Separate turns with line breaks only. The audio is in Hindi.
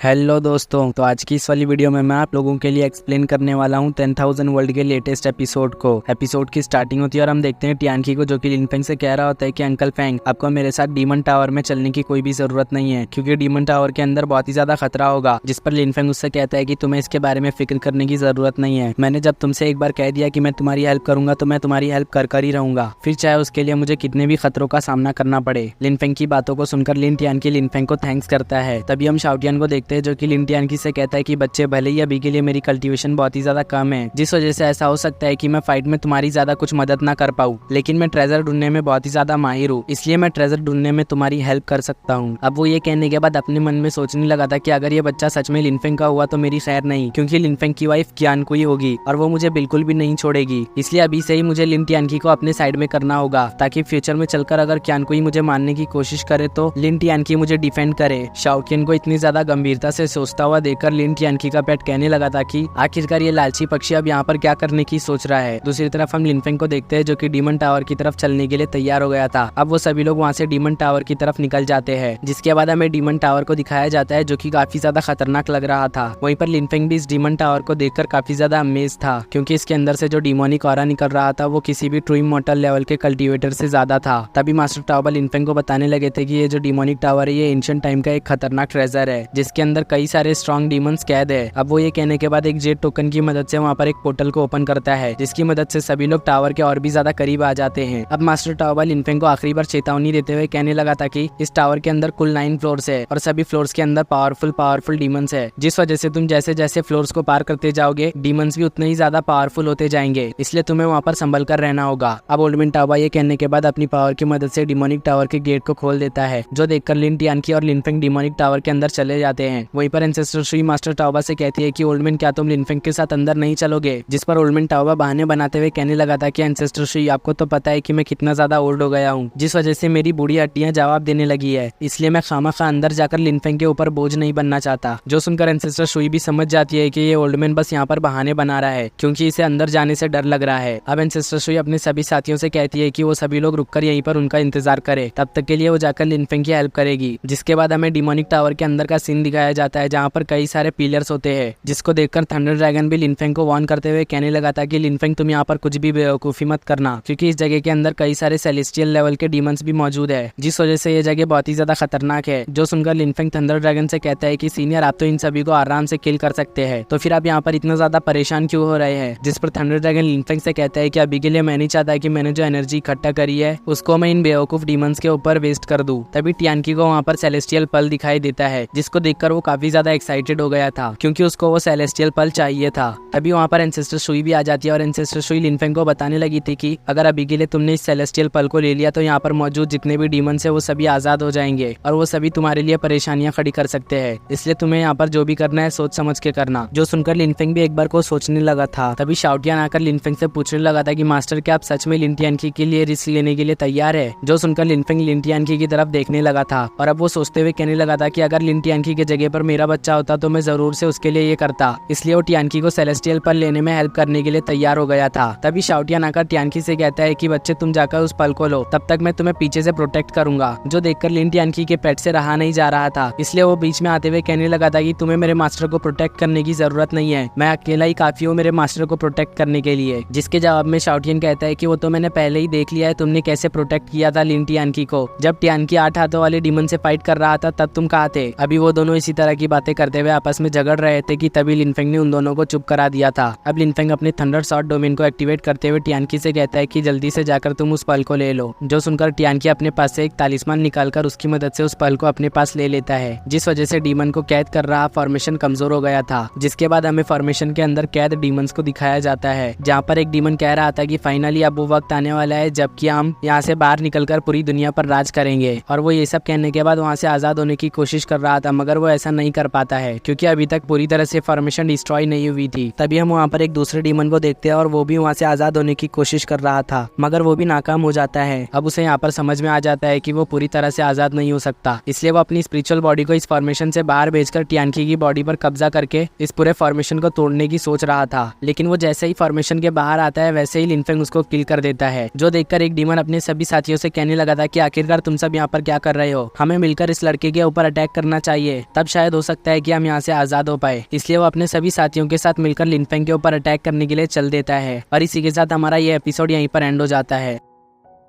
हेलो दोस्तों, तो आज की इस वाली वीडियो में मैं आप लोगों के लिए एक्सप्लेन करने वाला हूँ 10,000 वर्ल्ड के लेटेस्ट एपिसोड को। एपिसोड की स्टार्टिंग होती है और हम देखते हैं टियानकी को, जो कि लिन फेंग से कह रहा होता है कि अंकल फेंग, आपको मेरे साथ डीमन टावर में चलने की कोई भी जरूरत नहीं है, क्योंकि डीमन टावर के अंदर बहुत ही ज्यादा खतरा होगा। जिस पर लिन फेंग उससे कहता है कि तुम्हें इसके बारे में फिक्र करने की जरूरत नहीं है। मैंने जब तुमसे एक बार कह दिया कि मैं तुम्हारी हेल्प करूंगा तो मैं तुम्हारी हेल्प कर ही रहूंगा, फिर चाहे उसके लिए मुझे कितने भी खतरों का सामना करना पड़े। लिन फेंग की बातों को सुनकर लिन टियानकी लिन फेंग को थैंक्स करता है। तभी हम शाओटियान को देखते हैं, जो कि लिन टियानकी से कहता है कि बच्चे, भले ही अभी के लिए मेरी कल्टीवेशन बहुत ही ज्यादा कम है, जिस वजह से ऐसा हो सकता है कि मैं फाइट में तुम्हारी ज्यादा कुछ मदद ना कर पाऊँ, लेकिन मैं ट्रेजर ढूंढने में बहुत ही ज्यादा माहिर हूँ, इसलिए मैं ट्रेजर ढूंढने में तुम्हारी हेल्प कर सकता हूँ। अब वो ये कहने के बाद अपने मन में सोचने लगा था कि अगर ये बच्चा सच में लिन फेंग का हुआ तो मेरी खैर नहीं, क्योंकि लिन फेंग की वाइफ क्यानकुई होगी और वो मुझे बिल्कुल भी नहीं छोड़ेगी। इसलिए अभी से ही मुझे लिन टियानकी को अपने साइड में करना होगा, ताकि फ्यूचर में चलकर अगर क्यानकुई मुझे मारने की कोशिश करे तो लिन टियानकी मुझे डिफेंड करे। शाओटियन को इतनी ज्यादा गंभीरता से सोचता हुआ देखकर लिन टियानकी का पेट कहने लगा था कि आखिरकार ये लालची पक्षी अब यहाँ पर क्या करने की सोच रहा है। दूसरी तरफ हम लिन फेंग को देखते हैं, जो कि डीमन टावर की तरफ चलने के लिए तैयार हो गया था। अब वो सभी लोग वहाँ से डीमन टावर की तरफ निकल जाते हैं, जिसके बाद हमें डीमन टावर को दिखाया जाता है, जो कि काफी ज्यादा खतरनाक लग रहा था। वहीं पर लिन फेंग भी इस डीमन टावर को देखकर काफी ज्यादा अमेज था, क्योंकि इसके अंदर से जो डिमोनिक ऑरा निकल रहा था वो किसी भी ट्रू इमॉर्टल लेवल के कल्टीवेटर से ज्यादा था। तभी मास्टर टावर लिन फेंग को बताने लगे थे कि ये जो डिमोनिक टावर है ये एंशिएंट टाइम का एक खतरनाक ट्रेजर है, जिसके अंदर कई सारे स्ट्रॉन्ग डीमंस कैद है। अब वो ये कहने के बाद एक जेट टोकन की मदद से वहाँ पर एक पोर्टल को ओपन करता है, जिसकी मदद से सभी लोग टावर के और भी ज्यादा करीब आ जाते हैं। अब मास्टर टावर लिन फेंग को आखिरी बार चेतावनी देते हुए कहने लगा था कि इस टावर के अंदर कुल 9 फ्लोर्स है और सभी फ्लोर्स के अंदर पावरफुल डीमंस है, जिस वजह से तुम जैसे जैसे फ्लोर्स को पार करते जाओगे डीमंस भी उतने ही ज्यादा पावरफुल होते जाएंगे, इसलिए तुम्हें वहाँ पर संभल कर रहना होगा। अब ओल्ड मैन टावर ये कहने के बाद अपनी पावर की मदद से डिमोनिक टावर के गेट को खोल देता है, जो देखकर लिन टियानकी और लिन फेंग डिमोनिक टावर के अंदर चले जाते हैं। वहीं पर एंसेस्टर श्री मास्टर टावर से कहती है कि ओल्ड मैन, क्या तुम लिन फेंग के साथ अंदर नहीं चलोगे? जिस पर ओल्ड मैन टावर बहाने बनाते हुए कहने लगा था कि एंसेस्टर श्री, आपको तो पता है कि मैं कितना ज्यादा ओल्ड हो गया हूँ, जिस वजह से मेरी बूढ़ी हड्डियां जवाब देने लगी है, इसलिए मैं खामखा अंदर जाकर लिन फेंग के ऊपर बोझ नहीं बनना चाहता। जो सुनकर एंसेस्टर श्री भी समझ जाती है कि ये ओल्ड मैन बस यहाँ पर बहाने बना रहा है, क्योंकि इसे अंदर जाने से डर लग रहा है। अब एंसेस्टर श्री अपने सभी साथियों से कहती है कि वो सभी लोग रुककर यहीं पर उनका इंतजार करे, तब तक के लिए वो जाकर लिन फेंग की हेल्प करेगी। जिसके बाद हमें डिमोनिक टावर के अंदर का सीन दिखाया जाता है, जहाँ पर कई सारे पिलर्स होते हैं, जिसको देखकर थंडर ड्रैगन भी लिन फेंग को वार्न करते हुए कहने लगा था कि लिन फेंग, तुम यहाँ पर कुछ भी बेवकूफी मत करना, क्योंकि इस जगह के अंदर कई सारे सेलेस्टियल लेवल के डीमंस भी मौजूद है, जिस वजह से ये जगह बहुत ही ज्यादा खतरनाक है। जो सुनकर लिन फेंग थंडर ड्रैगन से कहता है कि सीनियर, आप तो इन सभी को आराम से किल कर सकते हैं, तो फिर आप यहाँ पर इतना ज्यादा परेशान क्यों हो रहे हैं? जिस पर थंडर ड्रैगन लिन फेंग से कहता है कि अभी के लिए मैं नहीं चाहता कि मैंने जो एनर्जी इकट्ठा करी है उसको मैं इन बेवकूफ डीमंस के ऊपर वेस्ट कर दूं। तभी टियानकी को वहाँ पर सेलेस्टियल पल दिखाई देता है, जिसको देखकर वो काफी ज्यादा एक्साइटेड हो गया था, क्योंकि उसको वो सेलेस्टियल पल चाहिए था। तभी वहाँ पर एंसेस्टर शुई भी आ जाती है और एंसेस्टर शुई लिन फेंग को बताने लगी थी कि अगर अभी के लिए तुमने इस सेलेस्टियल पल को ले लिया तो यहाँ पर मौजूद जितने भी डीमंस है वो सभी आजाद हो जाएंगे और वो सभी तुम्हारे लिए परेशानियां खड़ी कर सकते हैं, इसलिए तुम्हें यहाँ पर जो भी करना है सोच समझ के करना। जो सुनकर लिन फेंग भी एक बार को सोचने लगा था। तभी शाओटियान आकर लिन फेंग से पूछने लगा था कि मास्टर, क्या आप सच में लिन टियानकी के लिए रिस्क लेने के लिए तैयार है? जो सुनकर लिन फेंग लिन टियानकी की तरफ देखने लगा था और अब वो सोचते हुए कहने लगा था कि अगर लिन टियानकी की जगह पर मेरा बच्चा होता तो मैं जरूर से उसके लिए ये करता, इसलिए वो टियानकी को सेलेस्टियल पल लेने में हेल्प करने के लिए तैयार हो गया था। तभी शाओटियान आकर टियानकी से कहता है कि बच्चे, तुम जाकर उस पल को लो, तब तक मैं तुम्हें पीछे से प्रोटेक्ट करूंगा। जो देखकर लिन टियानकी के पेट से रहा नहीं जा रहा था, इसलिए वो बीच में आते हुए कहने लगा था कि तुम्हें मेरे मास्टर को प्रोटेक्ट करने की जरूरत नहीं है, मैं अकेला ही काफी हूँ मेरे मास्टर को प्रोटेक्ट करने के लिए। जिसके जवाब में शाओटियन कहता है कि वो तो मैंने पहले ही देख लिया है, तुमने कैसे प्रोटेक्ट किया था लिन टियानकी को। जब टियानकी 8 हाथों वाले डीमन से फाइट कर रहा था तब तुम कहाँ थे? अभी वो दोनों इसी तरह की बातें करते हुए आपस में झगड़ रहे थे कि तभी लिन फेंग ने उन दोनों को चुप करा दिया था। अब लिन फेंग अपने थंडर शॉट डोमेन को एक्टिवेट करते हुए टियानकी से कहता है कि जल्दी से जाकर तुम उस पल को ले लो। जो सुनकर टियानकी अपने पास से एक तालिस्मान निकालकर उसकी मदद से उस पल को अपने पास ले लेता है, जिस वजह से डीमन को कैद कर रहा फॉर्मेशन कमजोर हो गया था। जिसके बाद हमें फॉर्मेशन के अंदर कैद डीमंस को दिखाया जाता है, जहाँ पर एक डीमन कह रहा था कि फाइनली अब वो वक्त आने वाला है जबकि हम यहाँ से बाहर निकलकर पूरी दुनिया पर राज करेंगे। और वो ये सब कहने के बाद वहाँ से आजाद होने की कोशिश कर रहा था, मगर वो ऐसा नहीं कर पाता है क्योंकि अभी तक पूरी तरह से फॉर्मेशन डिस्ट्रॉय नहीं हुई थी। तभी हम वहाँ पर एक दूसरे डीमन को देखते हैं और वो भी वहाँ से आजाद होने की कोशिश कर रहा था, मगर वो भी नाकाम हो जाता है। अब उसे यहाँ पर समझ में आ जाता है कि वो पूरी तरह से आजाद नहीं हो सकता, इसलिए वो अपनी स्पिरिचुअल बॉडी को इस फॉर्मेशन से बाहर भेजकर टियानकी की बॉडी पर कब्जा करके इस पूरे फॉर्मेशन को तोड़ने की सोच रहा था। लेकिन वो जैसे ही फॉर्मेशन के बाहर आता है वैसे ही लिन फेंग उसको किल कर देता है। जो देखकर एक डीमन अपने सभी साथियों से कहने लगा था कि आखिरकार तुम सब यहाँ पर क्या कर रहे हो, हमें मिलकर इस लड़के के ऊपर अटैक करना चाहिए। तब शायद हो सकता है कि हम यहाँ से आजाद हो पाए। इसलिए वो अपने सभी साथियों के साथ मिलकर लिन फेंग के ऊपर अटैक करने के लिए चल देता है और इसी के साथ हमारा ये एपिसोड यहीं पर एंड हो जाता है।